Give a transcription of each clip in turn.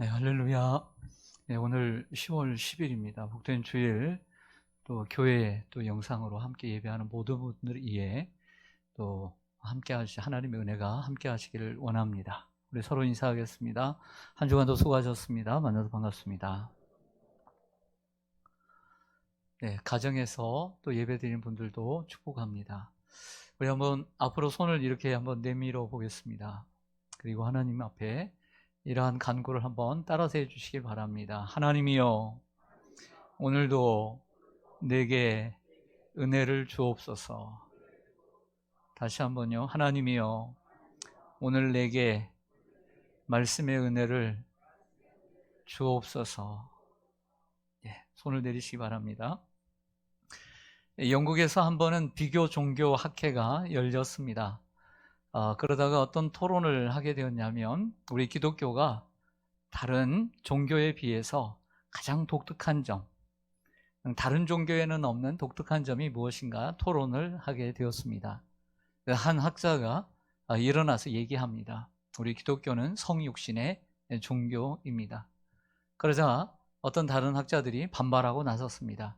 네, 할렐루야. 네, 오늘 10월 10일입니다. 복된 주일, 또 교회 또 영상으로 함께 예배하는 모든 분들 위해 또 함께 하나님의 은혜가 함께 하시기를 원합니다. 우리 서로 인사하겠습니다. 한 주간도 수고하셨습니다. 만나서 반갑습니다. 네, 가정에서 또 예배 드리는 분들도 축복합니다. 우리 한번 앞으로 손을 이렇게 한번 내밀어 보겠습니다. 그리고 하나님 앞에 이러한 간구를 한번 따라서 해주시기 바랍니다. 하나님이여, 오늘도 내게 은혜를 주옵소서. 다시 한번요. 하나님이여, 오늘 내게 말씀의 은혜를 주옵소서. 예, 손을 내리시기 바랍니다. 영국에서 한 번은 비교 종교 학회가 열렸습니다. 그러다가 어떤 토론을 하게 되었냐면, 우리 기독교가 다른 종교에 비해서 가장 독특한 점, 다른 종교에는 없는 독특한 점이 무엇인가 토론을 하게 되었습니다. 한 학자가 일어나서 얘기합니다. 우리 기독교는 성육신의 종교입니다. 그러자 어떤 다른 학자들이 반발하고 나섰습니다.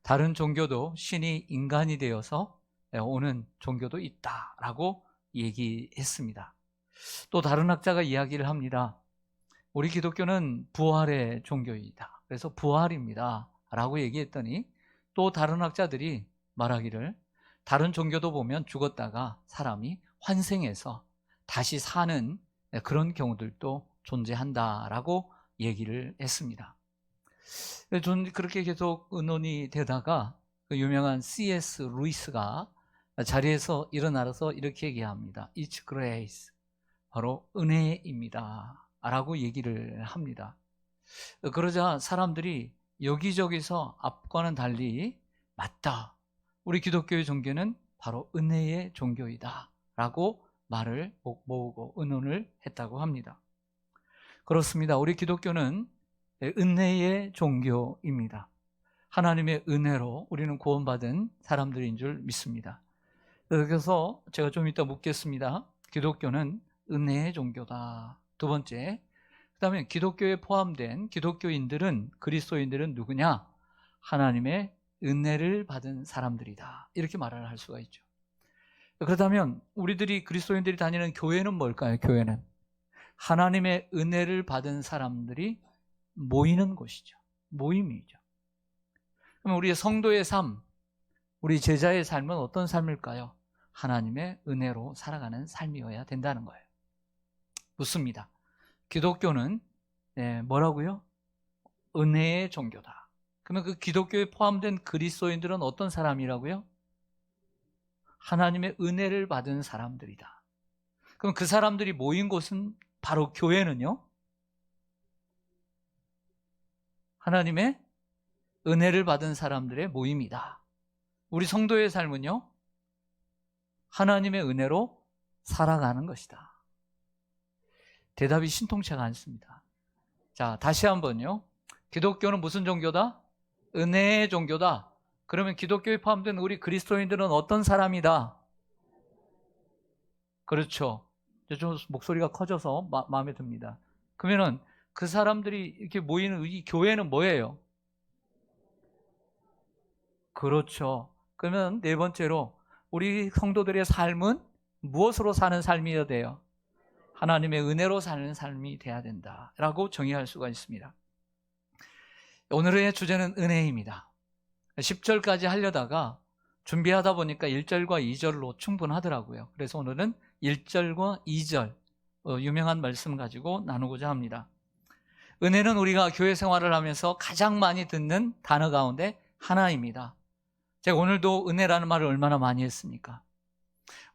다른 종교도 신이 인간이 되어서 오는 종교도 있다라고 얘기했습니다. 또 다른 학자가 이야기를 합니다. 우리 기독교는 부활의 종교이다. 그래서 부활입니다 라고 얘기했더니 또 다른 학자들이 말하기를 다른 종교도 보면 죽었다가 사람이 환생해서 다시 사는 그런 경우들도 존재한다라고 얘기를 했습니다. 전 그렇게 계속 의논이 되다가 그 유명한 C.S. 루이스가 자리에서 일어나서 이렇게 얘기합니다. It's grace. 바로 은혜입니다 라고 얘기를 합니다. 그러자 사람들이 여기저기서 앞과는 달리 맞다, 우리 기독교의 종교는 바로 은혜의 종교이다 라고 말을 모으고 의논을 했다고 합니다. 그렇습니다. 우리 기독교는 은혜의 종교입니다. 하나님의 은혜로 우리는 구원받은 사람들인 줄 믿습니다. 그래서 제가 좀 이따 묻겠습니다. 기독교는 은혜의 종교다. 두 번째, 그 다음에 기독교에 포함된 기독교인들은, 그리스도인들은 누구냐? 하나님의 은혜를 받은 사람들이다. 이렇게 말을 할 수가 있죠. 그렇다면 우리들이, 그리스도인들이 다니는 교회는 뭘까요? 교회는 하나님의 은혜를 받은 사람들이 모이는 곳이죠. 모임이죠. 그럼 우리의 성도의 삶, 우리 제자의 삶은 어떤 삶일까요? 하나님의 은혜로 살아가는 삶이어야 된다는 거예요. 묻습니다. 기독교는 뭐라고요? 은혜의 종교다. 그러면 그 기독교에 포함된 그리스도인들은 어떤 사람이라고요? 하나님의 은혜를 받은 사람들이다. 그럼 그 사람들이 모인 곳은 바로 교회는요? 하나님의 은혜를 받은 사람들의 모임이다. 우리 성도의 삶은요? 하나님의 은혜로 살아가는 것이다. 대답이 신통치가 않습니다. 자, 다시 한번요. 기독교는 무슨 종교다? 은혜의 종교다. 그러면 기독교에 포함된 우리 그리스도인들은 어떤 사람이다? 그렇죠. 좀 목소리가 커져서 마음에 듭니다. 그러면은 그 사람들이 이렇게 모이는 이 교회는 뭐예요? 그렇죠. 그러면 네 번째로 우리 성도들의 삶은 무엇으로 사는 삶이어야 돼요? 하나님의 은혜로 사는 삶이 돼야 된다라고 정의할 수가 있습니다. 오늘의 주제는 은혜입니다. 10절까지 하려다가 준비하다 보니까 1절과 2절로 충분하더라고요. 그래서 오늘은 1절과 2절 유명한 말씀 가지고 나누고자 합니다. 은혜는 우리가 교회 생활을 하면서 가장 많이 듣는 단어 가운데 하나입니다. 제가 오늘도 은혜라는 말을 얼마나 많이 했습니까?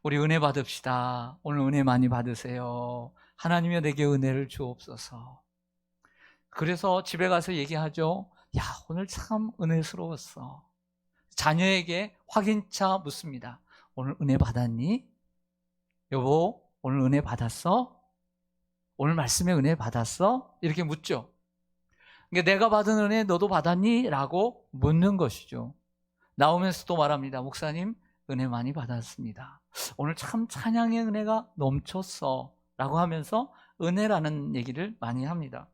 우리 은혜 받읍시다. 오늘 은혜 많이 받으세요. 하나님이 내게 은혜를 주옵소서. 그래서 집에 가서 얘기하죠. 야, 오늘 참 은혜스러웠어. 자녀에게 확인차 묻습니다. 오늘 은혜 받았니? 여보, 오늘 은혜 받았어? 오늘 말씀에 은혜 받았어? 이렇게 묻죠. 그러니까 내가 받은 은혜 너도 받았니? 라고 묻는 것이죠. 나오면서 또 말합니다. 목사님, 은혜 많이 받았습니다. 오늘 참 찬양의 은혜가 넘쳤어 라고 하면서 은혜라는 얘기를 많이 합니다.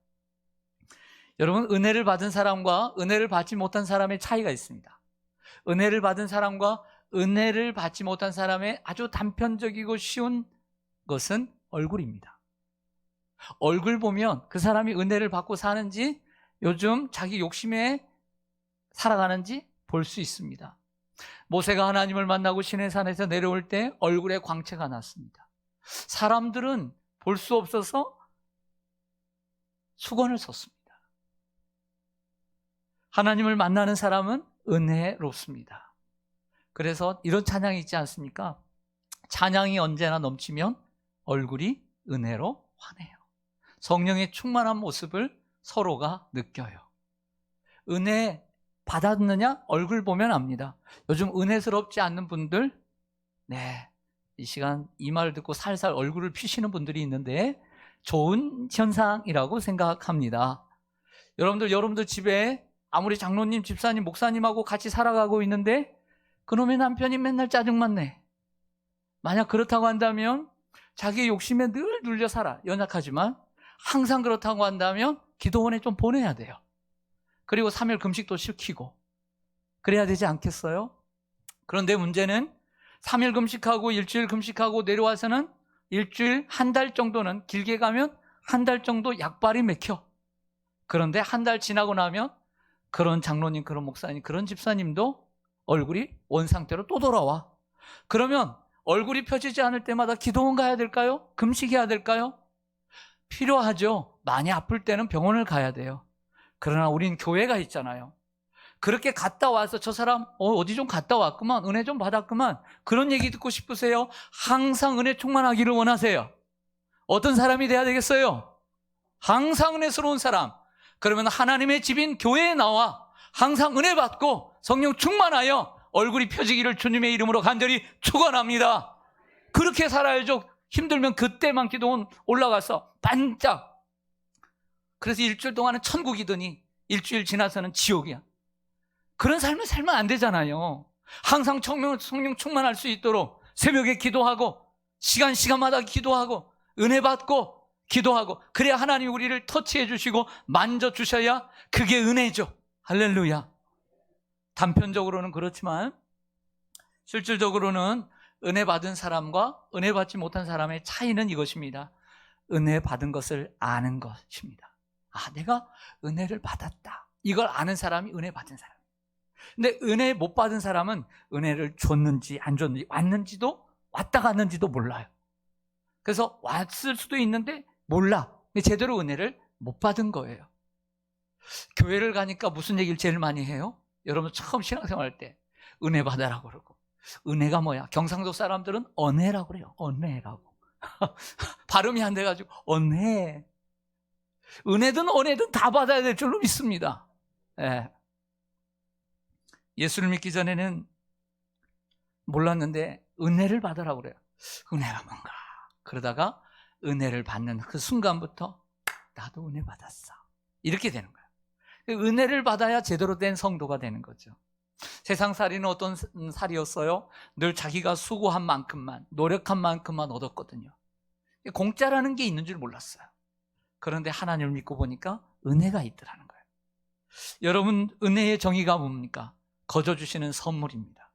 여러분, 은혜를 받은 사람과 은혜를 받지 못한 사람의 차이가 있습니다. 은혜를 받은 사람과 은혜를 받지 못한 사람의 아주 단편적이고 쉬운 것은 얼굴입니다. 얼굴 보면 그 사람이 은혜를 받고 사는지 요즘 자기 욕심에 살아가는지 볼 수 있습니다. 모세가 하나님을 만나고 시내산에서 내려올 때 얼굴에 광채가 났습니다. 사람들은 볼 수 없어서 수건을 썼습니다. 하나님을 만나는 사람은 은혜롭습니다. 그래서 이런 찬양이 있지 않습니까? 찬양이 언제나 넘치면 얼굴이 은혜로 환해요. 성령의 충만한 모습을 서로가 느껴요. 은혜 받았느냐? 얼굴 보면 압니다. 요즘 은혜스럽지 않는 분들, 이 시간 이 말을 듣고 살살 얼굴을 피시는 분들이 있는데 좋은 현상이라고 생각합니다. 여러분들 집에 아무리 장로님, 집사님, 목사님하고 같이 살아가고 있는데 그놈의 남편이 맨날 짜증만 내. 만약 그렇다고 한다면 자기의 욕심에 늘 눌려 살아. 연약하지만 항상 그렇다고 한다면 기도원에 좀 보내야 돼요. 그리고 3일 금식도 시키고 그래야 되지 않겠어요? 그런데 문제는 3일 금식하고 일주일 금식하고 내려와서는 일주일, 한 달 정도는, 길게 가면 한 달 정도 약발이 맥혀. 그런데 한 달 지나고 나면 그런 장로님, 그런 목사님, 그런 집사님도 얼굴이 원상태로 또 돌아와. 그러면 얼굴이 펴지지 않을 때마다 기도원 가야 될까요? 금식해야 될까요? 필요하죠. 많이 아플 때는 병원을 가야 돼요. 그러나 우린 교회가 있잖아요. 그렇게 갔다 와서 저 사람 어디 좀 갔다 왔구만, 은혜 좀 받았구만, 그런 얘기 듣고 싶으세요? 항상 은혜 충만하기를 원하세요? 어떤 사람이 돼야 되겠어요? 항상 은혜스러운 사람. 그러면 하나님의 집인 교회에 나와 항상 은혜 받고 성령 충만하여 얼굴이 펴지기를 주님의 이름으로 간절히 축원합니다. 그렇게 살아야죠. 힘들면 그때만 기도원 올라가서 반짝. 그래서 일주일 동안은 천국이더니 일주일 지나서는 지옥이야. 그런 삶을 살면 안 되잖아요. 항상 성령 충만할 수 있도록 새벽에 기도하고 시간마다 기도하고 은혜 받고 기도하고, 그래야 하나님 우리를 터치해 주시고 만져주셔야 그게 은혜죠. 할렐루야. 단편적으로는 그렇지만 실질적으로는 은혜 받은 사람과 은혜 받지 못한 사람의 차이는 이것입니다. 은혜 받은 것을 아는 것입니다. 내가 은혜를 받았다, 이걸 아는 사람이 은혜 받은 사람이에요. 근데 은혜 못 받은 사람은 은혜를 줬는지 안 줬는지, 왔는지도 왔다 갔는지도 몰라요. 그래서 왔을 수도 있는데 몰라. 제대로 은혜를 못 받은 거예요. 교회를 가니까 무슨 얘기를 제일 많이 해요? 여러분 처음 신앙생활 할 때 은혜 받아라고 그러고, 은혜가 뭐야? 경상도 사람들은 언혜라고 그래요. 언혜라고. 발음이 안 돼가지고 언혜. 은혜든 언혜든 다 받아야 될 줄로 믿습니다. 예수를 믿기 전에는 몰랐는데 은혜를 받으라고 그래요. 은혜가 뭔가. 그러다가 은혜를 받는 그 순간부터 나도 은혜 받았어, 이렇게 되는 거예요. 은혜를 받아야 제대로 된 성도가 되는 거죠. 세상살이는 어떤 살이었어요? 늘 자기가 수고한 만큼만, 노력한 만큼만 얻었거든요. 공짜라는 게 있는 줄 몰랐어요. 그런데 하나님을 믿고 보니까 은혜가 있더라는 거예요. 여러분, 은혜의 정의가 뭡니까? 거저 주시는 선물입니다.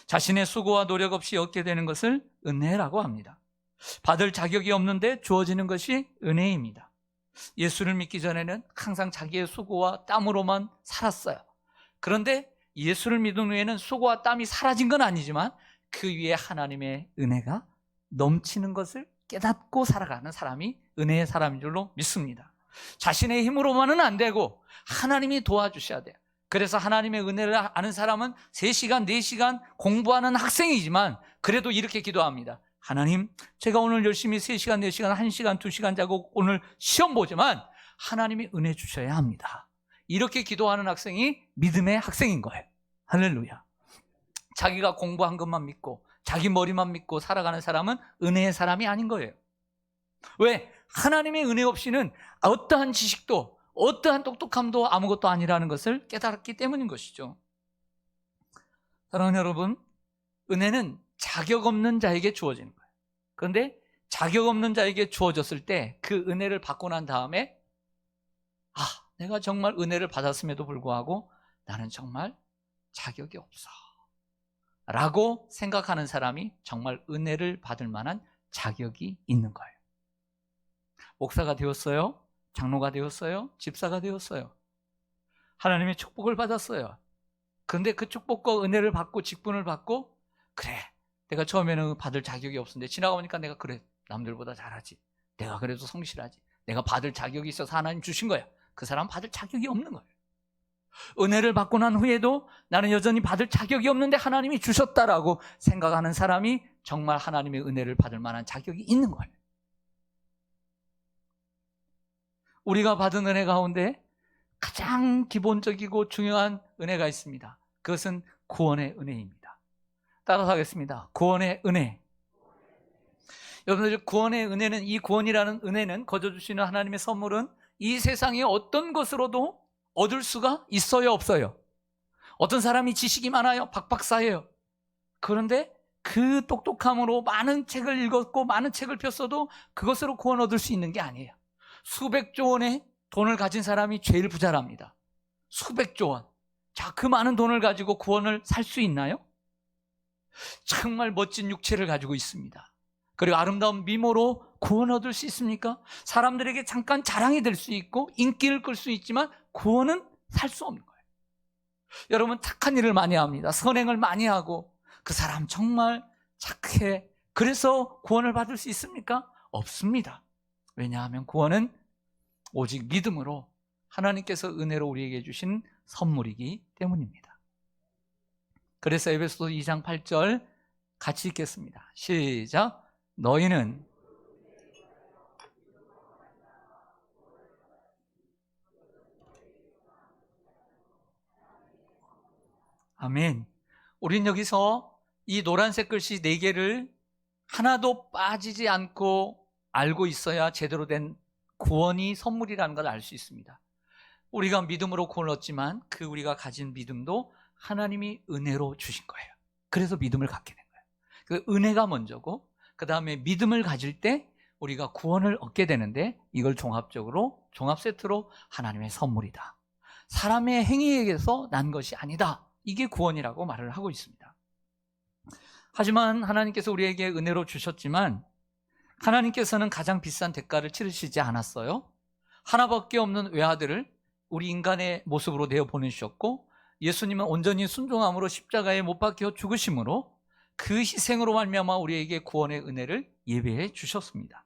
자신의 수고와 노력 없이 얻게 되는 것을 은혜라고 합니다. 받을 자격이 없는데 주어지는 것이 은혜입니다. 예수를 믿기 전에는 항상 자기의 수고와 땀으로만 살았어요. 그런데 예수를 믿은 후에는 수고와 땀이 사라진 건 아니지만 그 위에 하나님의 은혜가 넘치는 것을 깨닫고 살아가는 사람이 은혜의 사람인 줄로 믿습니다. 자신의 힘으로만은 안 되고 하나님이 도와주셔야 돼요. 그래서 하나님의 은혜를 아는 사람은 3시간, 4시간 공부하는 학생이지만 그래도 이렇게 기도합니다. 하나님, 제가 오늘 열심히 3시간, 4시간, 1시간, 2시간 자고 오늘 시험 보지만 하나님이 은혜 주셔야 합니다. 이렇게 기도하는 학생이 믿음의 학생인 거예요. 할렐루야. 자기가 공부한 것만 믿고 자기 머리만 믿고 살아가는 사람은 은혜의 사람이 아닌 거예요. 왜? 하나님의 은혜 없이는 어떠한 지식도 어떠한 똑똑함도 아무것도 아니라는 것을 깨달았기 때문인 것이죠. 사랑하는 여러분, 은혜는 자격 없는 자에게 주어지는 거예요. 그런데 자격 없는 자에게 주어졌을 때 그 은혜를 받고 난 다음에 내가 정말 은혜를 받았음에도 불구하고 나는 정말 자격이 없어 라고 생각하는 사람이 정말 은혜를 받을 만한 자격이 있는 거예요. 목사가 되었어요, 장로가 되었어요, 집사가 되었어요, 하나님의 축복을 받았어요. 그런데 그 축복과 은혜를 받고 직분을 받고, 그래 내가 처음에는 받을 자격이 없었는데 지나가 보니까 내가 그래 남들보다 잘하지, 내가 그래도 성실하지, 내가 받을 자격이 있어서 하나님 주신 거야. 그 사람 받을 자격이 없는 거예요. 은혜를 받고 난 후에도 나는 여전히 받을 자격이 없는데 하나님이 주셨다라고 생각하는 사람이 정말 하나님의 은혜를 받을 만한 자격이 있는 거예요. 우리가 받은 은혜 가운데 가장 기본적이고 중요한 은혜가 있습니다. 그것은 구원의 은혜입니다. 따라서 하겠습니다. 구원의 은혜. 여러분들, 구원의 은혜는, 이 구원이라는 은혜는, 거저 주시는 하나님의 선물은 이 세상의 어떤 것으로도 얻을 수가 있어요, 없어요? 어떤 사람이 지식이 많아요, 박박사예요. 그런데 그 똑똑함으로 많은 책을 읽었고 많은 책을 폈어도 그것으로 구원 얻을 수 있는 게 아니에요. 수백조 원의 돈을 가진 사람이 제일 부자랍니다. 수백조 원. 자, 그 많은 돈을 가지고 구원을 살 수 있나요? 정말 멋진 육체를 가지고 있습니다. 그리고 아름다운 미모로 구원 얻을 수 있습니까? 사람들에게 잠깐 자랑이 될 수 있고 인기를 끌 수 있지만 구원은 살 수 없는 거예요. 여러분, 착한 일을 많이 합니다. 선행을 많이 하고 그 사람 정말 착해. 그래서 구원을 받을 수 있습니까? 없습니다. 왜냐하면 구원은 오직 믿음으로 하나님께서 은혜로 우리에게 주신 선물이기 때문입니다. 그래서 에베소서 2장 8절 같이 읽겠습니다. 시작. 너희는 아멘. 우린 여기서 이 노란색 글씨 4개를 하나도 빠지지 않고 알고 있어야 제대로 된 구원이 선물이라는 걸 알 수 있습니다. 우리가 믿음으로 구원을 얻지만 그 우리가 가진 믿음도 하나님이 은혜로 주신 거예요. 그래서 믿음을 갖게 된 거예요. 그 은혜가 먼저고, 그 다음에 믿음을 가질 때 우리가 구원을 얻게 되는데, 이걸 종합적으로 종합 세트로 하나님의 선물이다, 사람의 행위에게서 난 것이 아니다, 이게 구원이라고 말을 하고 있습니다. 하지만 하나님께서 우리에게 은혜로 주셨지만 하나님께서는 가장 비싼 대가를 치르시지 않았어요. 하나밖에 없는 외아들을 우리 인간의 모습으로 내어 보내주셨고, 예수님은 온전히 순종함으로 십자가에 못 박혀 죽으심으로 그 희생으로 말미암아 우리에게 구원의 은혜를 예배해 주셨습니다.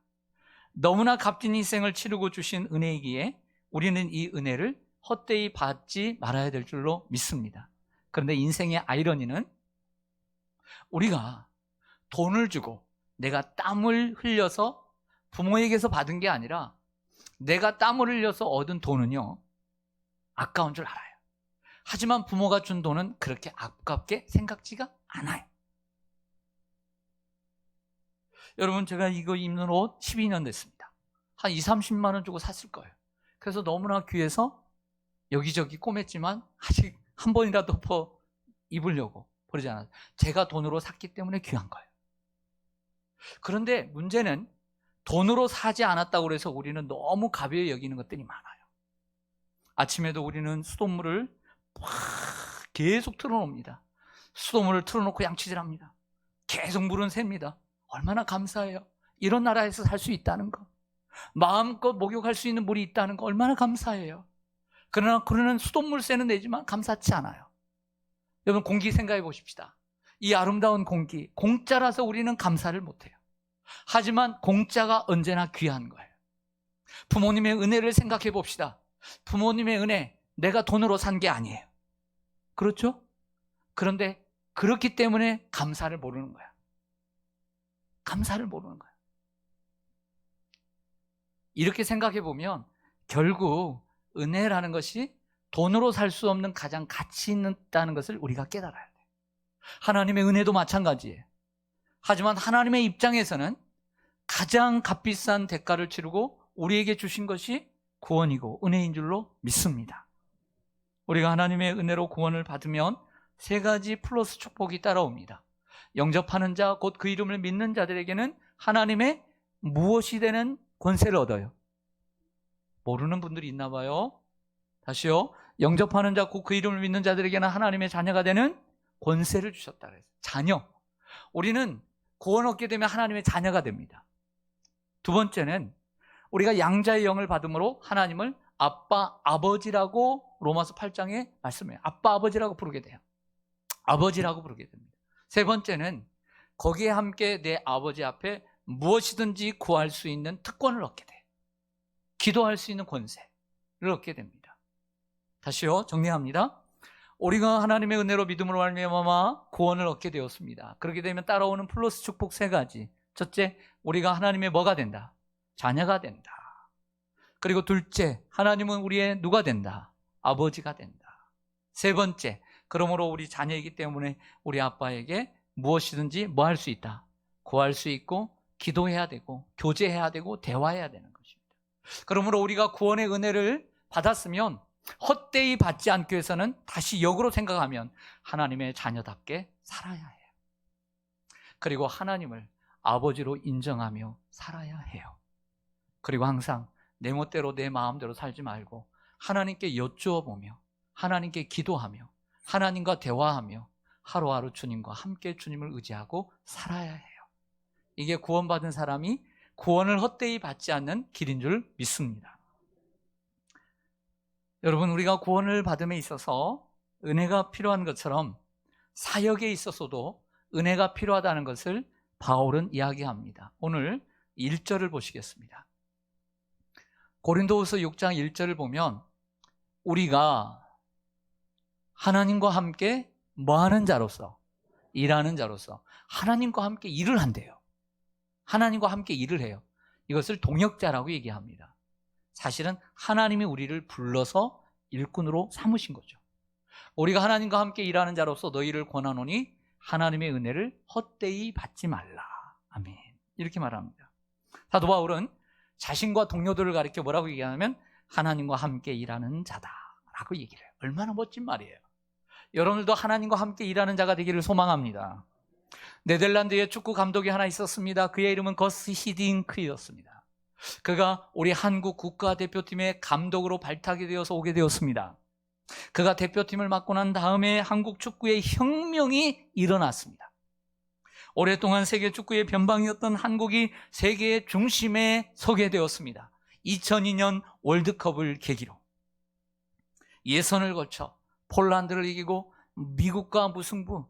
너무나 값진 희생을 치르고 주신 은혜이기에 우리는 이 은혜를 헛되이 받지 말아야 될 줄로 믿습니다. 그런데 인생의 아이러니는 우리가 돈을 주고 내가 땀을 흘려서 부모에게서 받은 게 아니라 내가 땀을 흘려서 얻은 돈은요, 아까운 줄 알아요. 하지만 부모가 준 돈은 그렇게 아깝게 생각지가 않아요. 여러분, 제가 이거 입는 옷 12년 됐습니다. 한 20-30만 원 주고 샀을 거예요. 그래서 너무나 귀해서 여기저기 꼬맸지만 아직 한 번이라도 더 입으려고 버리지 않아요. 제가 돈으로 샀기 때문에 귀한 거예요. 그런데 문제는 돈으로 사지 않았다고 해서 우리는 너무 가벼이 여기는 것들이 많아요. 아침에도 우리는 수돗물을 계속 틀어놓습니다. 수돗물을 틀어놓고 양치질합니다. 계속 물은 셉니다. 얼마나 감사해요. 이런 나라에서 살 수 있다는 거, 마음껏 목욕할 수 있는 물이 있다는 거 얼마나 감사해요. 그러나 그러는 수돗물 쐬는 데지만 감사치 않아요. 여러분, 공기 생각해 보십시다. 이 아름다운 공기, 공짜라서 우리는 감사를 못해요. 하지만 공짜가 언제나 귀한 거예요. 부모님의 은혜를 생각해 봅시다. 부모님의 은혜, 내가 돈으로 산 게 아니에요. 그렇죠? 그런데 그렇기 때문에 감사를 모르는 거야. 감사를 모르는 거야. 이렇게 생각해 보면 결국 은혜라는 것이 돈으로 살 수 없는 가장 가치 있다는 것을 우리가 깨달아야 돼요. 하나님의 은혜도 마찬가지예요. 하지만 하나님의 입장에서는 가장 값비싼 대가를 치르고 우리에게 주신 것이 구원이고 은혜인 줄로 믿습니다. 우리가 하나님의 은혜로 구원을 받으면 3가지 플러스 축복이 따라옵니다. 영접하는 자, 곧 그 이름을 믿는 자들에게는 하나님의 무엇이 되는 권세를 얻어요. 모르는 분들이 있나 봐요. 다시요. 영접하는 자 곧 그 이름을 믿는 자들에게는 하나님의 자녀가 되는 권세를 주셨다 그랬어요. 자녀. 우리는 구원 얻게 되면 하나님의 자녀가 됩니다. 두 번째는 우리가 양자의 영을 받음으로 하나님을 아빠, 아버지라고 로마서 8장에 말씀해요. 아빠, 아버지라고 부르게 돼요. 아버지라고 부르게 됩니다. 세 번째는 거기에 함께 내 아버지 앞에 무엇이든지 구할 수 있는 특권을 얻게 돼요. 기도할 수 있는 권세를 얻게 됩니다. 다시요, 정리합니다. 우리가 하나님의 은혜로 믿음으로 말미암아 구원을 얻게 되었습니다. 그렇게 되면 따라오는 플러스 축복 세 가지. 첫째, 우리가 하나님의 뭐가 된다? 자녀가 된다. 그리고 둘째, 하나님은 우리의 누가 된다? 아버지가 된다. 세 번째, 그러므로 우리 자녀이기 때문에 우리 아빠에게 무엇이든지 뭐 할 수 있다? 구할 수 있고 기도해야 되고 교제해야 되고 대화해야 되는 것입니다. 그러므로 우리가 구원의 은혜를 받았으면 헛되이 받지 않기 위해서는 다시 역으로 생각하면 하나님의 자녀답게 살아야 해요. 그리고 하나님을 아버지로 인정하며 살아야 해요. 그리고 항상 내 멋대로 내 마음대로 살지 말고 하나님께 여쭈어 보며 하나님께 기도하며 하나님과 대화하며 하루하루 주님과 함께 주님을 의지하고 살아야 해요. 이게 구원받은 사람이 구원을 헛되이 받지 않는 길인 줄 믿습니다. 여러분, 우리가 구원을 받음에 있어서 은혜가 필요한 것처럼 사역에 있어서도 은혜가 필요하다는 것을 바울은 이야기합니다. 오늘 1절을 보시겠습니다. 고린도후서 6장 1절을 보면 우리가 하나님과 함께 뭐하는 자로서? 일하는 자로서 하나님과 함께 일을 한대요. 하나님과 함께 일을 해요. 이것을 동역자라고 얘기합니다. 사실은 하나님이 우리를 불러서 일꾼으로 삼으신 거죠. 우리가 하나님과 함께 일하는 자로서 너희를 권하노니 하나님의 은혜를 헛되이 받지 말라. 아멘. 이렇게 말합니다. 사도 바울은 자신과 동료들을 가리켜 뭐라고 얘기하냐면 하나님과 함께 일하는 자다라고 얘기를 해요. 얼마나 멋진 말이에요. 여러분들도 하나님과 함께 일하는 자가 되기를 소망합니다. 네덜란드에 축구 감독이 하나 있었습니다. 그의 이름은 거스 히딩크였습니다. 그가 우리 한국 국가대표팀의 감독으로 발탁이 되어서 오게 되었습니다. 그가 대표팀을 맡고 난 다음에 한국 축구의 혁명이 일어났습니다. 오랫동안 세계 축구의 변방이었던 한국이 세계의 중심에 서게 되었습니다. 2002년 월드컵을 계기로 예선을 거쳐 폴란드를 이기고 미국과 무승부,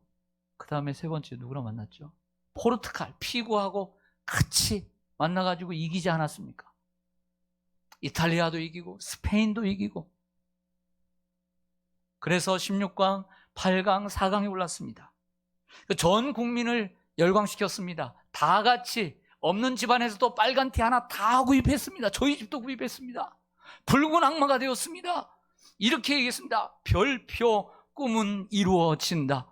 그 다음에 세 번째 누구랑 만났죠? 포르투갈 피구하고 같이 만나가지고 이기지 않았습니까? 이탈리아도 이기고 스페인도 이기고, 그래서 16강, 8강, 4강에 올랐습니다. 전 국민을 열광시켰습니다. 다 같이 없는 집안에서도 빨간 티 하나 다 구입했습니다. 저희 집도 구입했습니다. 붉은 악마가 되었습니다. 이렇게 얘기했습니다. 별표 꿈은 이루어진다.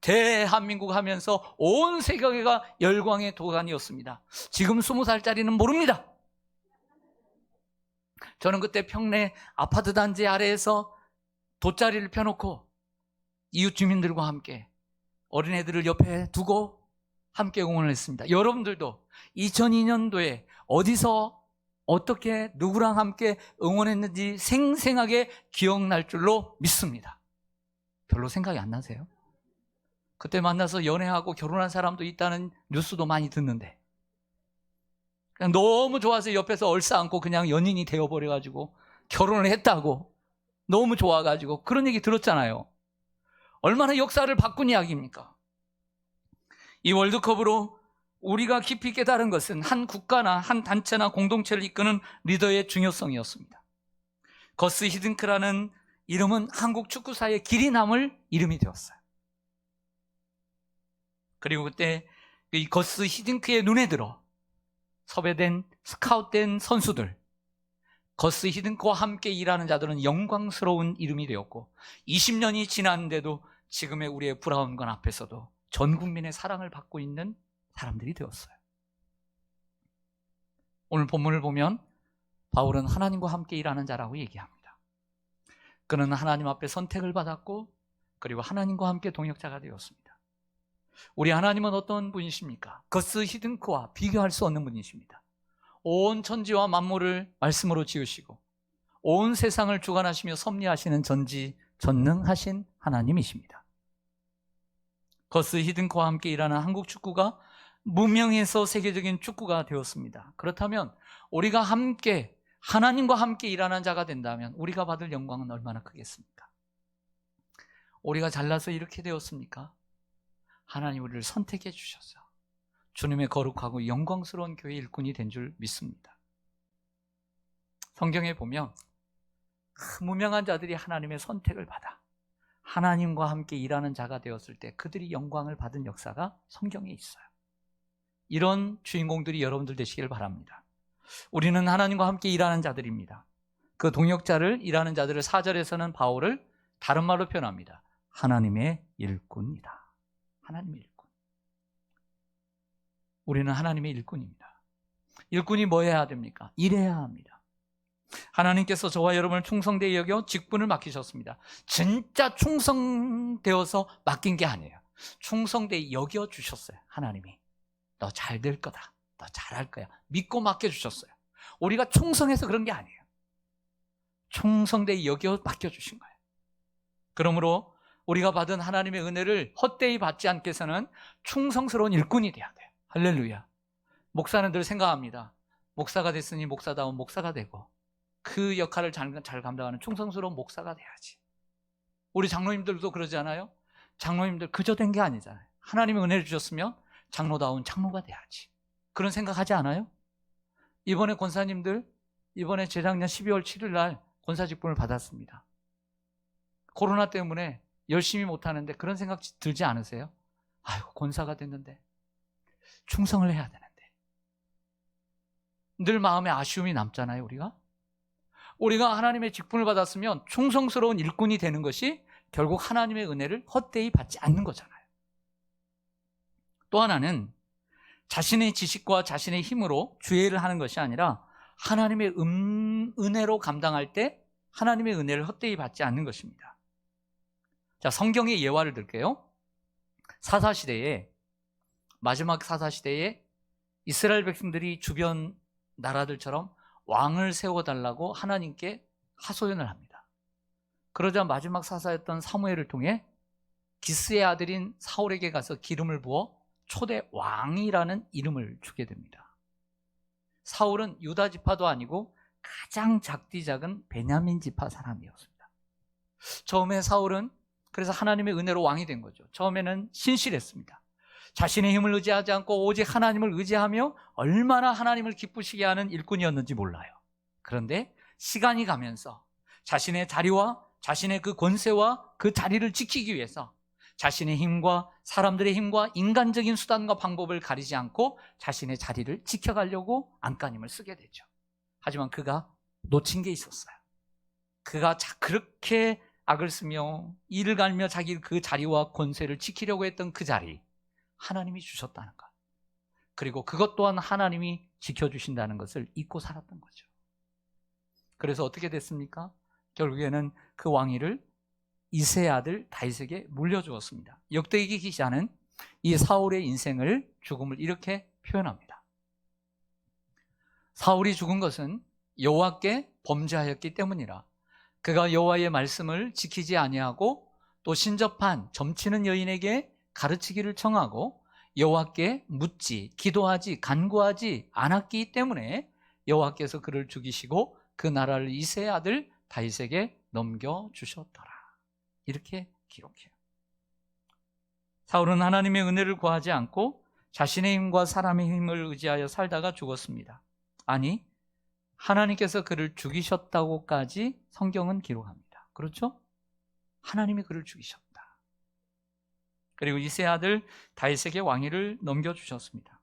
대한민국 하면서 온 세계가 열광의 도가니였습니다. 지금 20살짜리는 모릅니다. 저는 그때 평내 아파트 단지 아래에서 돗자리를 펴놓고 이웃 주민들과 함께 어린애들을 옆에 두고 함께 응원을 했습니다. 여러분들도 2002년도에 어디서 어떻게 누구랑 함께 응원했는지 생생하게 기억날 줄로 믿습니다. 별로 생각이 안 나세요? 그때 만나서 연애하고 결혼한 사람도 있다는 뉴스도 많이 듣는데 그냥 너무 좋아서 옆에서 얼싸안고 그냥 연인이 되어버려가지고 결혼을 했다고 너무 좋아가지고 그런 얘기 들었잖아요. 얼마나 역사를 바꾼 이야기입니까? 이 월드컵으로 우리가 깊이 깨달은 것은 한 국가나 한 단체나 공동체를 이끄는 리더의 중요성이었습니다. 거스 히딩크라는 이름은 한국 축구사의 길이 남을 이름이 되었어요. 그리고 그때 이 거스 히딩크의 눈에 들어 섭외된 스카웃된 선수들, 거스 히딩크와 함께 일하는 자들은 영광스러운 이름이 되었고 20년이 지났는데도 지금의 우리의 브라운 관 앞에서도 전 국민의 사랑을 받고 있는 사람들이 되었어요. 오늘 본문을 보면 바울은 하나님과 함께 일하는 자라고 얘기합니다. 그는 하나님 앞에 선택을 받았고 그리고 하나님과 함께 동역자가 되었습니다. 우리 하나님은 어떤 분이십니까? 거스 히딩크와 비교할 수 없는 분이십니다. 온 천지와 만물을 말씀으로 지으시고 온 세상을 주관하시며 섭리하시는 전지전능하신 하나님이십니다. 거스 히든코와 함께 일하는 한국 축구가 무명에서 세계적인 축구가 되었습니다. 그렇다면 우리가 함께 하나님과 함께 일하는 자가 된다면 우리가 받을 영광은 얼마나 크겠습니까? 우리가 잘나서 이렇게 되었습니까? 하나님 우리를 선택해 주셔서 주님의 거룩하고 영광스러운 교회 일꾼이 된 줄 믿습니다. 성경에 보면 무명한 자들이 하나님의 선택을 받아 하나님과 함께 일하는 자가 되었을 때 그들이 영광을 받은 역사가 성경에 있어요. 이런 주인공들이 여러분들 되시길 바랍니다. 우리는 하나님과 함께 일하는 자들입니다. 그 동역자를, 일하는 자들을 4절에서는 바울을 다른 말로 표현합니다. 하나님의 일꾼이다. 하나님의 일꾼. 우리는 하나님의 일꾼입니다. 일꾼이 뭐 해야 됩니까? 일해야 합니다. 하나님께서 저와 여러분을 충성되게 여겨 직분을 맡기셨습니다. 진짜 충성되어서 맡긴 게 아니에요. 충성되게 여겨주셨어요. 하나님이. 너 잘 될 거다. 너 잘할 거야. 믿고 맡겨주셨어요. 우리가 충성해서 그런 게 아니에요. 충성되게 여겨 맡겨주신 거예요. 그러므로 우리가 받은 하나님의 은혜를 헛되이 받지 않게 해서는 충성스러운 일꾼이 돼야 돼요. 할렐루야. 목사는 늘 생각합니다. 목사가 됐으니 목사다운 목사가 되고 그 역할을 잘 감당하는 충성스러운 목사가 돼야지. 우리 장로님들도 그러지 않아요? 장로님들 그저 된 게 아니잖아요. 하나님의 은혜를 주셨으면 장로다운 장로가 돼야지. 그런 생각하지 않아요? 이번에 권사님들 이번에 재작년 12월 7일 날 권사 직분을 받았습니다. 코로나 때문에 열심히 못하는데 그런 생각 들지 않으세요? 아이고 권사가 됐는데 충성을 해야 되는데. 늘 마음에 아쉬움이 남잖아요. 우리가 하나님의 직분을 받았으면 충성스러운 일꾼이 되는 것이 결국 하나님의 은혜를 헛되이 받지 않는 거잖아요. 또 하나는 자신의 지식과 자신의 힘으로 주의 일을 하는 것이 아니라 하나님의 은혜로 감당할 때 하나님의 은혜를 헛되이 받지 않는 것입니다. 자, 성경의 예화를 들게요. 사사시대에, 마지막 사사시대에 이스라엘 백성들이 주변 나라들처럼 왕을 세워달라고 하나님께 하소연을 합니다. 그러자 마지막 사사였던 사무엘을 통해 기스의 아들인 사울에게 가서 기름을 부어 초대 왕이라는 이름을 주게 됩니다. 사울은 유다 지파도 아니고 가장 작디 작은 베냐민 지파 사람이었습니다. 처음에 사울은 그래서 하나님의 은혜로 왕이 된 거죠. 처음에는 신실했습니다. 자신의 힘을 의지하지 않고 오직 하나님을 의지하며 얼마나 하나님을 기쁘시게 하는 일꾼이었는지 몰라요. 그런데 시간이 가면서 자신의 자리와 자신의 그 권세와 그 자리를 지키기 위해서 자신의 힘과 사람들의 힘과 인간적인 수단과 방법을 가리지 않고 자신의 자리를 지켜가려고 안간힘을 쓰게 되죠. 하지만 그가 놓친 게 있었어요. 그가 그렇게 악을 쓰며 이를 갈며 자기 그 자리와 권세를 지키려고 했던 그 자리, 하나님이 주셨다는 것, 그리고 그것 또한 하나님이 지켜주신다는 것을 잊고 살았던 거죠. 그래서 어떻게 됐습니까? 결국에는 그 왕위를 이새의 아들 다윗에게 물려주었습니다. 역대기 기자는 이 사울의 인생을, 죽음을 이렇게 표현합니다. 사울이 죽은 것은 여호와께 범죄하였기 때문이라. 그가 여호와의 말씀을 지키지 아니하고 또 신접한 점치는 여인에게 가르치기를 청하고 여호와께 묻지, 기도하지, 간구하지 않았기 때문에 여호와께서 그를 죽이시고 그 나라를 이새의 아들 다윗에게 넘겨주셨더라. 이렇게 기록해요. 사울은 하나님의 은혜를 구하지 않고 자신의 힘과 사람의 힘을 의지하여 살다가 죽었습니다. 아니, 하나님께서 그를 죽이셨다고까지 성경은 기록합니다. 그렇죠? 하나님이 그를 죽이셨다. 그리고 이새의 아들 다윗에게 왕위를 넘겨주셨습니다.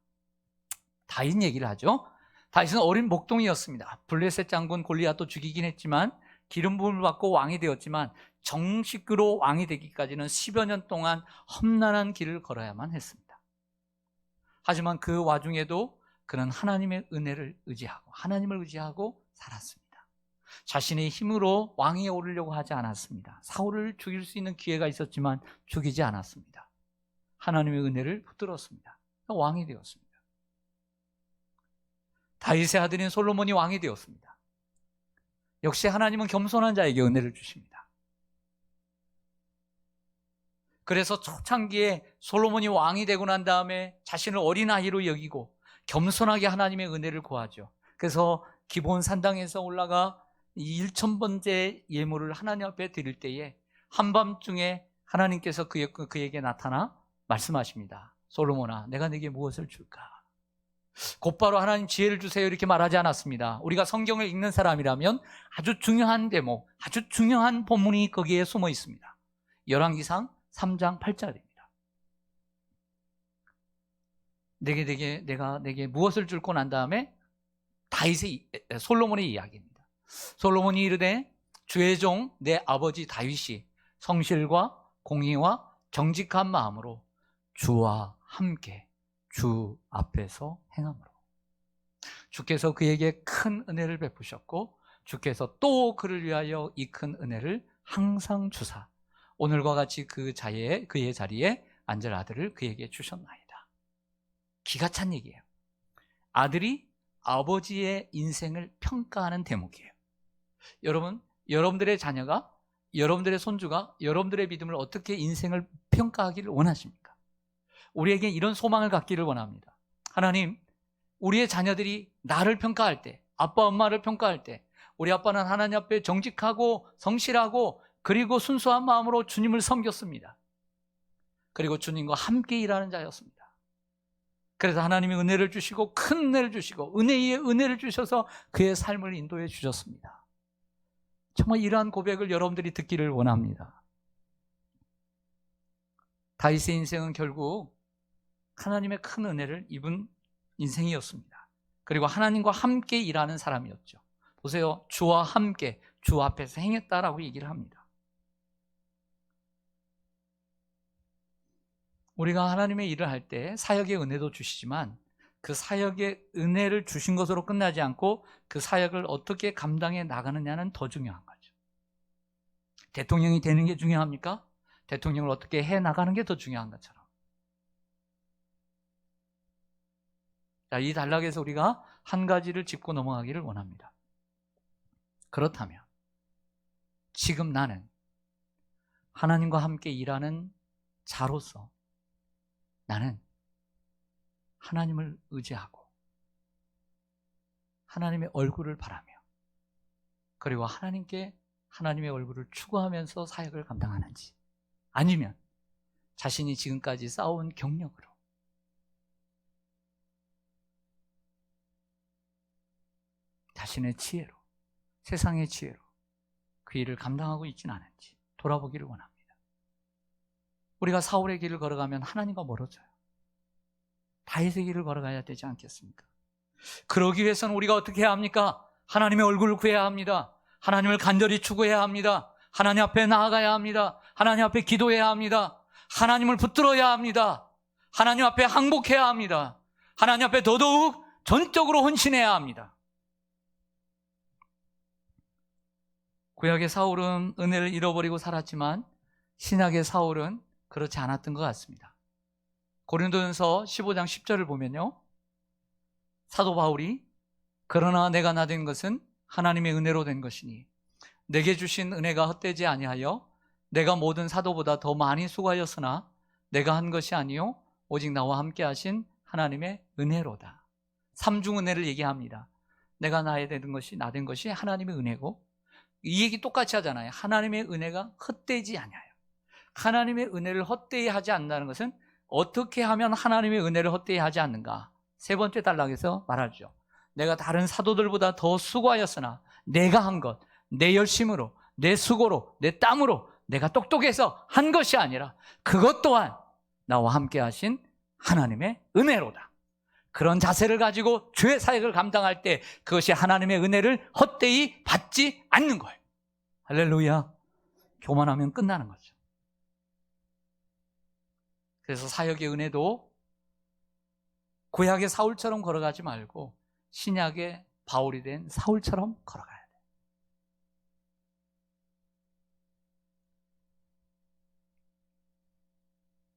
다윗 얘기를 하죠. 다윗은 어린 목동이었습니다. 블레셋 장군 골리앗도 죽이긴 했지만 기름 부음을 받고 왕이 되었지만 정식으로 왕이 되기까지는 10여 년 동안 험난한 길을 걸어야만 했습니다. 하지만 그 와중에도 그는 하나님의 은혜를 의지하고 하나님을 의지하고 살았습니다. 자신의 힘으로 왕위에 오르려고 하지 않았습니다. 사울을 죽일 수 있는 기회가 있었지만 죽이지 않았습니다. 하나님의 은혜를 붙들었습니다. 왕이 되었습니다. 다윗의 아들인 솔로몬이 왕이 되었습니다. 역시 하나님은 겸손한 자에게 은혜를 주십니다. 그래서 초창기에 솔로몬이 왕이 되고 난 다음에 자신을 어린아이로 여기고 겸손하게 하나님의 은혜를 구하죠. 그래서 기본 산당에서 올라가 1000번째 예물을 하나님 앞에 드릴 때에 한밤중에 하나님께서 그에게 나타나 말씀하십니다. 솔로몬아, 내가 네게 무엇을 줄까? 곧바로 하나님 지혜를 주세요 이렇게 말하지 않았습니다. 우리가 성경을 읽는 사람이라면 아주 중요한 대목, 아주 중요한 본문이 거기에 숨어 있습니다. 열왕기상 3장 8절입니다. 내가 내게 무엇을 줄고 난 다음에 솔로몬의 이야기입니다. 솔로몬이 이르되 주의 종 내 아버지 다윗이 성실과 공의와 정직한 마음으로 주와 함께 주 앞에서 행함으로 주께서 그에게 큰 은혜를 베푸셨고 주께서 또 그를 위하여 이 큰 은혜를 항상 주사 오늘과 같이 그의 자리에 앉을 아들을 그에게 주셨나이다. 기가 찬 얘기예요. 아들이 아버지의 인생을 평가하는 대목이에요. 여러분, 여러분들의 자녀가, 여러분들의 손주가 여러분들의 믿음을 어떻게 인생을 평가하기를 원하십니까? 우리에게 이런 소망을 갖기를 원합니다. 하나님, 우리의 자녀들이 나를 평가할 때, 아빠 엄마를 평가할 때 우리 아빠는 하나님 앞에 정직하고 성실하고 그리고 순수한 마음으로 주님을 섬겼습니다. 그리고 주님과 함께 일하는 자였습니다. 그래서 하나님이 은혜를 주시고 큰 은혜를 주시고 은혜에 은혜를 주셔서 그의 삶을 인도해 주셨습니다. 정말 이러한 고백을 여러분들이 듣기를 원합니다. 다윗의 인생은 결국 하나님의 큰 은혜를 입은 인생이었습니다. 그리고 하나님과 함께 일하는 사람이었죠. 보세요. 주와 함께 주 앞에서 행했다라고 얘기를 합니다. 우리가 하나님의 일을 할 때 사역의 은혜도 주시지만 그 사역의 은혜를 주신 것으로 끝나지 않고 그 사역을 어떻게 감당해 나가느냐는 더 중요한 거죠. 대통령이 되는 게 중요합니까? 대통령을 어떻게 해 나가는 게 더 중요한 것처럼. 자, 이 단락에서 우리가 한 가지를 짚고 넘어가기를 원합니다. 그렇다면 지금 나는 하나님과 함께 일하는 자로서 나는 하나님을 의지하고 하나님의 얼굴을 바라며 그리고 하나님의 얼굴을 추구하면서 사역을 감당하는지 아니면 자신이 지금까지 쌓아온 경력으로 자신의 지혜로 세상의 지혜로 그 일을 감당하고 있지는 않은지 돌아보기를 원합니다. 우리가 사울의 길을 걸어가면 하나님과 멀어져요. 다윗의 길을 걸어가야 되지 않겠습니까? 그러기 위해서는 우리가 어떻게 해야 합니까? 하나님의 얼굴을 구해야 합니다. 하나님을 간절히 추구해야 합니다. 하나님 앞에 나아가야 합니다. 하나님 앞에 기도해야 합니다. 하나님을 붙들어야 합니다. 하나님 앞에 항복해야 합니다. 하나님 앞에 더더욱 전적으로 헌신해야 합니다. 구약의 사울은 은혜를 잃어버리고 살았지만 신약의 사울은 그렇지 않았던 것 같습니다. 고린도전서 15장 10절을 보면요, 사도 바울이 그러나 내가 나 된 것은 하나님의 은혜로 된 것이니 내게 주신 은혜가 헛되지 아니하여 내가 모든 사도보다 더 많이 수고하였으나 내가 한 것이 아니요 오직 나와 함께 하신 하나님의 은혜로다. 삼중 은혜를 얘기합니다. 내가 나 된 것이 하나님의 은혜고, 이 얘기 똑같이 하잖아요. 하나님의 은혜가 헛되지 아니하여. 하나님의 은혜를 헛되이 하지 않는다는 것은 어떻게 하면 하나님의 은혜를 헛되이 하지 않는가? 세 번째 단락에서 말하죠. 내가 다른 사도들보다 더 수고하였으나 내가 한 것, 내 열심으로, 내 수고로, 내 땀으로 내가 똑똑해서 한 것이 아니라 그것 또한 나와 함께 하신 하나님의 은혜로다. 그런 자세를 가지고 주의 사역을 감당할 때 그것이 하나님의 은혜를 헛되이 받지 않는 거예요. 할렐루야. 교만하면 끝나는 거죠. 그래서 사역의 은혜도 구약의 사울처럼 걸어가지 말고 신약의 바울이 된 사울처럼 걸어가야 돼요.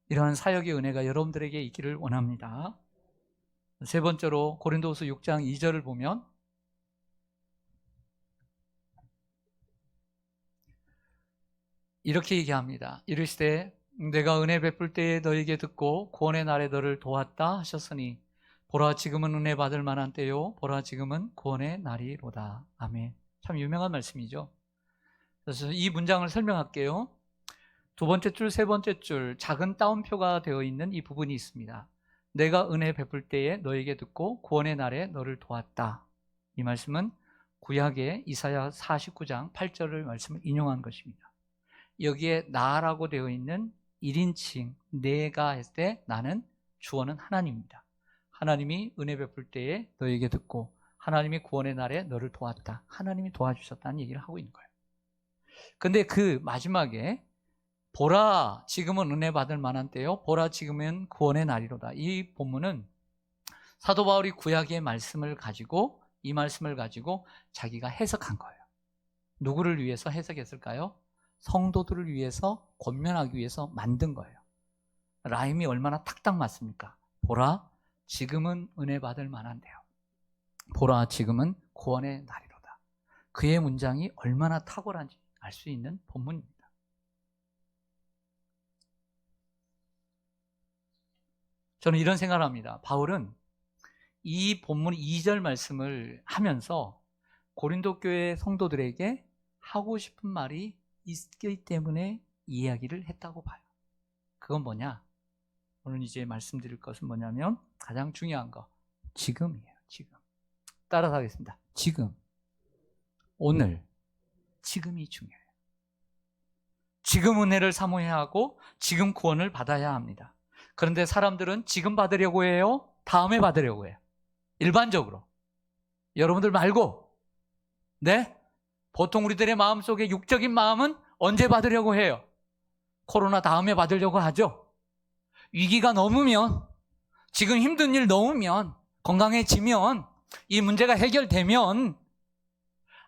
이러한 사역의 은혜가 여러분들에게 있기를 원합니다. 세 번째로 고린도후서 6장 2절을 보면 이렇게 얘기합니다. 이르시되 내가 은혜 베풀 때에 너에게 듣고 구원의 날에 너를 도왔다 하셨으니 보라 지금은 은혜 받을 만한 때요 보라 지금은 구원의 날이로다. 아멘. 참 유명한 말씀이죠. 그래서 이 문장을 설명할게요. 두 번째 줄, 세 번째 줄 작은 따옴표가 되어 있는 이 부분이 있습니다. 내가 은혜 베풀 때에 너에게 듣고 구원의 날에 너를 도왔다. 이 말씀은 구약의 이사야 49장 8절의 말씀을 인용한 것입니다. 여기에 나라고 되어 있는 1인칭 내가 했을 때 나는 주어는 하나님입니다. 하나님이 은혜 베풀 때에 너에게 듣고 하나님이 구원의 날에 너를 도왔다. 하나님이 도와주셨다는 얘기를 하고 있는 거예요. 근데 그 마지막에 보라 지금은 은혜 받을 만한 때요 보라 지금은 구원의 날이로다. 이 본문은 사도 바울이 구약의 말씀을 가지고 이 말씀을 가지고 자기가 해석한 거예요. 누구를 위해서 해석했을까요? 성도들을 위해서 권면하기 위해서 만든 거예요. 라임이 얼마나 탁탁 맞습니까? 보라 지금은 은혜 받을 만한데요 보라 지금은 구원의 날이로다. 그의 문장이 얼마나 탁월한지 알 수 있는 본문입니다. 저는 이런 생각을 합니다. 바울은 이 본문 2절 말씀을 하면서 고린도 교회 성도들에게 하고 싶은 말이 있기 때문에 이야기를 했다고 봐요. 그건 뭐냐? 오늘 이제 말씀드릴 것은 뭐냐면 가장 중요한 거 지금이에요. 지금. 따라서 하겠습니다. 지금. 오늘. 지금이 중요해요. 지금 은혜를 사모해야 하고 지금 구원을 받아야 합니다. 그런데 사람들은 지금 받으려고 해요? 다음에 받으려고 해요? 일반적으로. 여러분들 말고. 네? 보통 우리들의 마음속에 육적인 마음은 언제 받으려고 해요? 코로나 다음에 받으려고 하죠. 위기가 넘으면, 지금 힘든 일 넘으면, 건강해지면, 이 문제가 해결되면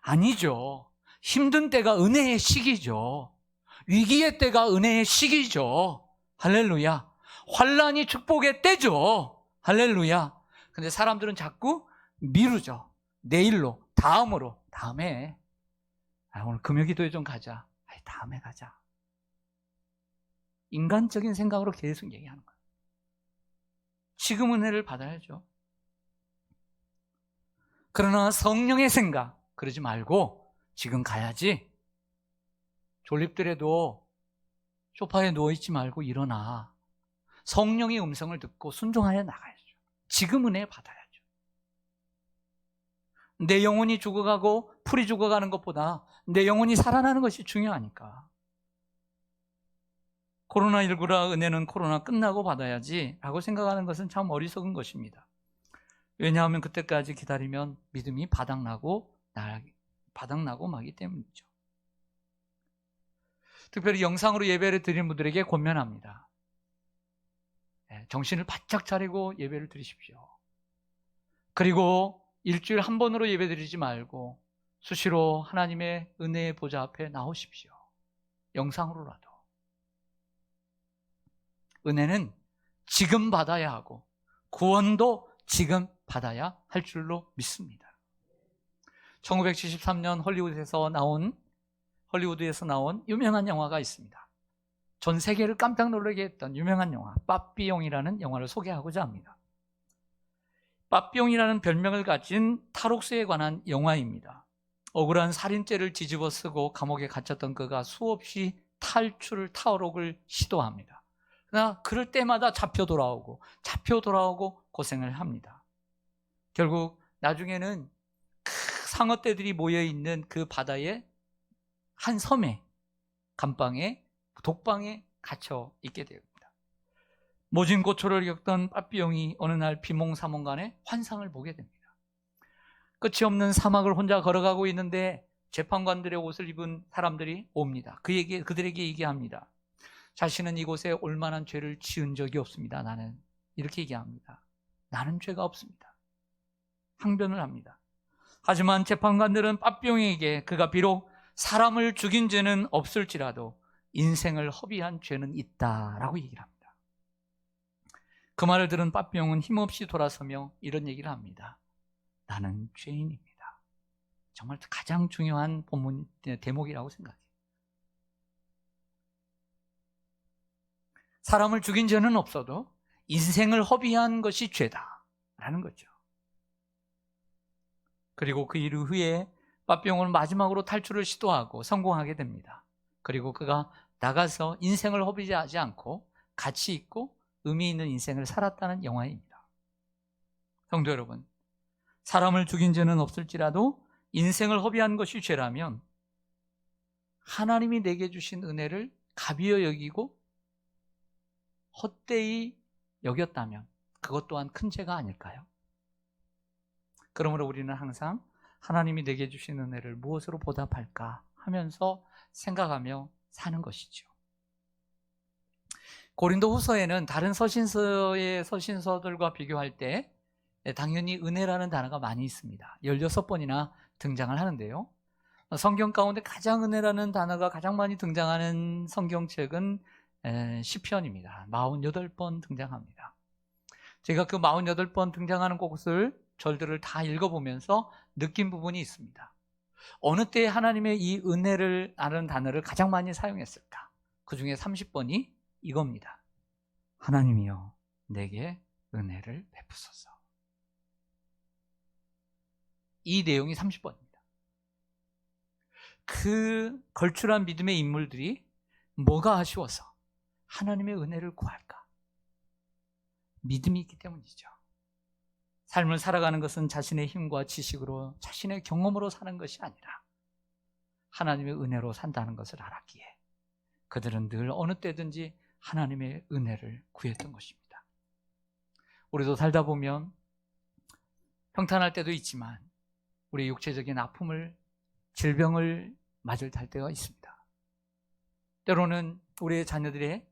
아니죠. 힘든 때가 은혜의 시기죠. 위기의 때가 은혜의 시기죠. 할렐루야. 환난이 축복의 때죠. 할렐루야. 근데 사람들은 자꾸 미루죠. 내일로, 다음으로, 다음에. 오늘 금요기도에 좀 가자. 다음에 가자. 인간적인 생각으로 계속 얘기하는 거예요. 지금 은혜를 받아야죠. 그러나 성령의 생각 그러지 말고 지금 가야지. 졸립더라도 소파에 누워있지 말고 일어나. 성령의 음성을 듣고 순종하여 나가야죠. 지금 은혜 받아야죠. 내 영혼이 죽어가고 풀이 죽어가는 것보다 내 영혼이 살아나는 것이 중요하니까. 코로나19라 은혜는 코로나 끝나고 받아야지 라고 생각하는 것은 참 어리석은 것입니다. 왜냐하면 그때까지 기다리면 믿음이 바닥나고 마기 때문이죠. 특별히 영상으로 예배를 드리는 분들에게 권면합니다. 정신을 바짝 차리고 예배를 드리십시오. 그리고 일주일 한 번으로 예배 드리지 말고 수시로 하나님의 은혜의 보좌 앞에 나오십시오. 영상으로라도. 은혜는 지금 받아야 하고 구원도 지금 받아야 할 줄로 믿습니다. 1973년 헐리우드에서 나온 유명한 영화가 있습니다. 전 세계를 깜짝 놀라게 했던 유명한 영화 빠삐용이라는 영화를 소개하고자 합니다. 빠삐용이라는 별명을 가진 탈옥수에 관한 영화입니다. 억울한 살인죄를 뒤집어 쓰고 감옥에 갇혔던 그가 수없이 탈옥을 시도합니다. 그러나 그럴 때마다 잡혀 돌아오고 고생을 합니다. 결국 나중에는 상어떼들이 모여있는 그 바다의 한 섬에 감방에 독방에 갇혀 있게 됩니다. 모진 고초를 겪던 빠삐용이 어느 날 비몽사몽간에 환상을 보게 됩니다. 끝이 없는 사막을 혼자 걸어가고 있는데 재판관들의 옷을 입은 사람들이 옵니다. 그들에게 얘기합니다. 자신은 이곳에 올 만한 죄를 지은 적이 없습니다. 나는 이렇게 얘기합니다. 나는 죄가 없습니다. 항변을 합니다. 하지만 재판관들은 빠삐용에게 그가 비록 사람을 죽인 죄는 없을지라도 인생을 허비한 죄는 있다라고 얘기를 합니다. 그 말을 들은 빠삐용은 힘없이 돌아서며 이런 얘기를 합니다. 나는 죄인입니다. 정말 가장 중요한 본문 대목이라고 생각해요. 사람을 죽인 죄는 없어도 인생을 허비한 것이 죄다라는 거죠. 그리고 그 일 후에 빠삐용은 마지막으로 탈출을 시도하고 성공하게 됩니다. 그리고 그가 나가서 인생을 허비하지 않고 가치 있고 의미 있는 인생을 살았다는 영화입니다. 성도 여러분, 사람을 죽인 죄는 없을지라도 인생을 허비한 것이 죄라면 하나님이 내게 주신 은혜를 가비어 여기고 헛되이 여겼다면 그것 또한 큰 죄가 아닐까요? 그러므로 우리는 항상 하나님이 내게 주신 은혜를 무엇으로 보답할까 하면서 생각하며 사는 것이죠. 고린도 후서에는 다른 서신서들과 비교할 때 당연히 은혜라는 단어가 많이 있습니다. 16번이나 등장을 하는데요. 성경 가운데 가장 은혜라는 단어가 가장 많이 등장하는 성경책은 시편입니다. 48번 등장합니다. 제가 그 48번 등장하는 절들을 다 읽어보면서 느낀 부분이 있습니다. 어느 때에 하나님의 이 은혜를 아는 단어를 가장 많이 사용했을까? 그 중에 30번이 이겁니다. 하나님이여 내게 은혜를 베푸소서. 이 내용이 30번입니다. 그 걸출한 믿음의 인물들이 뭐가 아쉬워서 하나님의 은혜를 구할까? 믿음이 있기 때문이죠. 삶을 살아가는 것은 자신의 힘과 지식으로 자신의 경험으로 사는 것이 아니라 하나님의 은혜로 산다는 것을 알았기에 그들은 늘 어느 때든지 하나님의 은혜를 구했던 것입니다. 우리도 살다 보면 평탄할 때도 있지만 우리의 육체적인 아픔을, 질병을 맞을 때가 있습니다. 때로는 우리의 자녀들이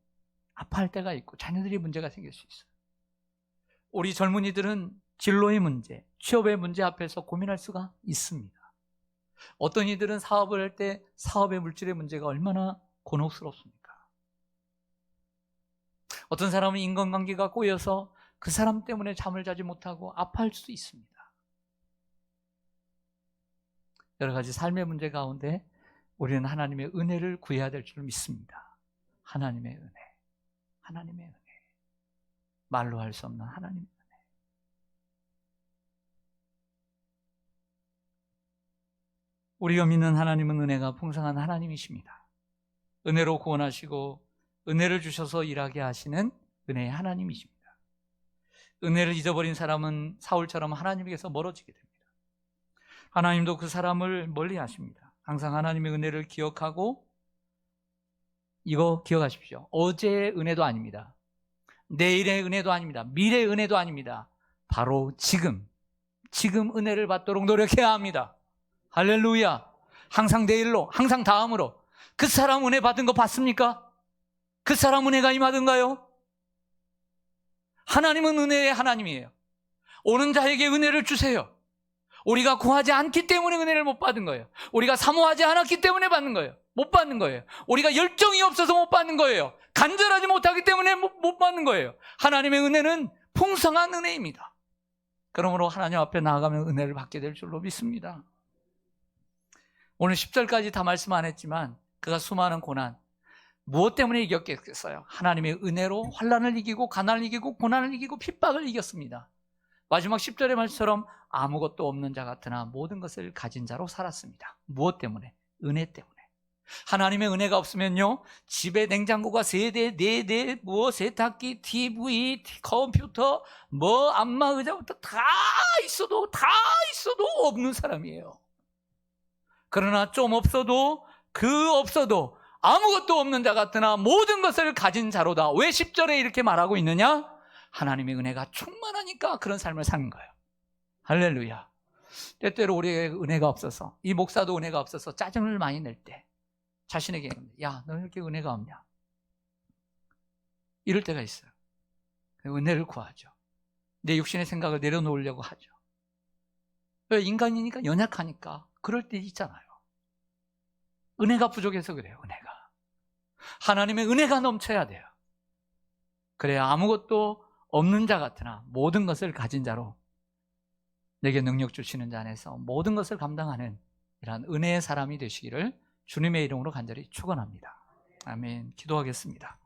아파할 때가 있고 자녀들이 문제가 생길 수 있어요. 우리 젊은이들은 진로의 문제, 취업의 문제 앞에서 고민할 수가 있습니다. 어떤 이들은 사업을 할 때 사업의 물질의 문제가 얼마나 곤혹스럽습니까? 어떤 사람은 인간관계가 꼬여서 그 사람 때문에 잠을 자지 못하고 아파할 수도 있습니다. 여러 가지 삶의 문제 가운데 우리는 하나님의 은혜를 구해야 될 줄 믿습니다. 하나님의 은혜, 하나님의 은혜, 말로 할 수 없는 하나님의 은혜. 우리가 믿는 하나님은 은혜가 풍성한 하나님이십니다. 은혜로 구원하시고 은혜를 주셔서 일하게 하시는 은혜의 하나님이십니다. 은혜를 잊어버린 사람은 사울처럼 하나님에게서 멀어지게 됩니다. 하나님도 그 사람을 멀리 하십니다. 항상 하나님의 은혜를 기억하고, 이거 기억하십시오. 어제의 은혜도 아닙니다. 내일의 은혜도 아닙니다. 미래의 은혜도 아닙니다. 바로 지금 은혜를 받도록 노력해야 합니다. 할렐루야. 항상 내일로, 항상 다음으로. 그 사람 은혜 받은 거 봤습니까? 그 사람 은혜가 임하던가요? 하나님은 은혜의 하나님이에요. 오는 자에게 은혜를 주세요. 우리가 구하지 않기 때문에 은혜를 못 받은 거예요. 우리가 사모하지 않았기 때문에 받는 거예요. 못 받는 거예요. 우리가 열정이 없어서 못 받는 거예요. 간절하지 못하기 때문에 못 받는 거예요. 하나님의 은혜는 풍성한 은혜입니다. 그러므로 하나님 앞에 나아가면 은혜를 받게 될 줄로 믿습니다. 오늘 10절까지 다 말씀 안 했지만 그가 수많은 고난, 무엇 때문에 이겼겠어요? 하나님의 은혜로 환난을 이기고 가난을 이기고 고난을 이기고 핍박을 이겼습니다. 마지막 10절의 말처럼 아무것도 없는 자 같으나 모든 것을 가진 자로 살았습니다. 무엇 때문에? 은혜 때문에. 하나님의 은혜가 없으면요, 집에 냉장고가 3대, 4대, 세탁기, TV, 컴퓨터, 안마 의자부터 다 있어도 없는 사람이에요. 그러나 좀 없어도 아무것도 없는 자 같으나 모든 것을 가진 자로다. 왜 10절에 이렇게 말하고 있느냐? 하나님의 은혜가 충만하니까 그런 삶을 사는 거예요. 할렐루야. 때때로 우리에게 은혜가 없어서, 이 목사도 은혜가 없어서 짜증을 많이 낼 때 자신에게, 야, 너 왜 이렇게 은혜가 없냐? 이럴 때가 있어요. 은혜를 구하죠. 내 육신의 생각을 내려놓으려고 하죠. 왜? 인간이니까, 연약하니까 그럴 때 있잖아요. 은혜가 부족해서 그래요. 은혜가. 하나님의 은혜가 넘쳐야 돼요. 그래야 아무것도 없는 자 같으나 모든 것을 가진 자로 내게 능력 주시는 자 안에서 모든 것을 감당하는 이러한 은혜의 사람이 되시기를 주님의 이름으로 간절히 축원합니다. 아멘. 기도하겠습니다.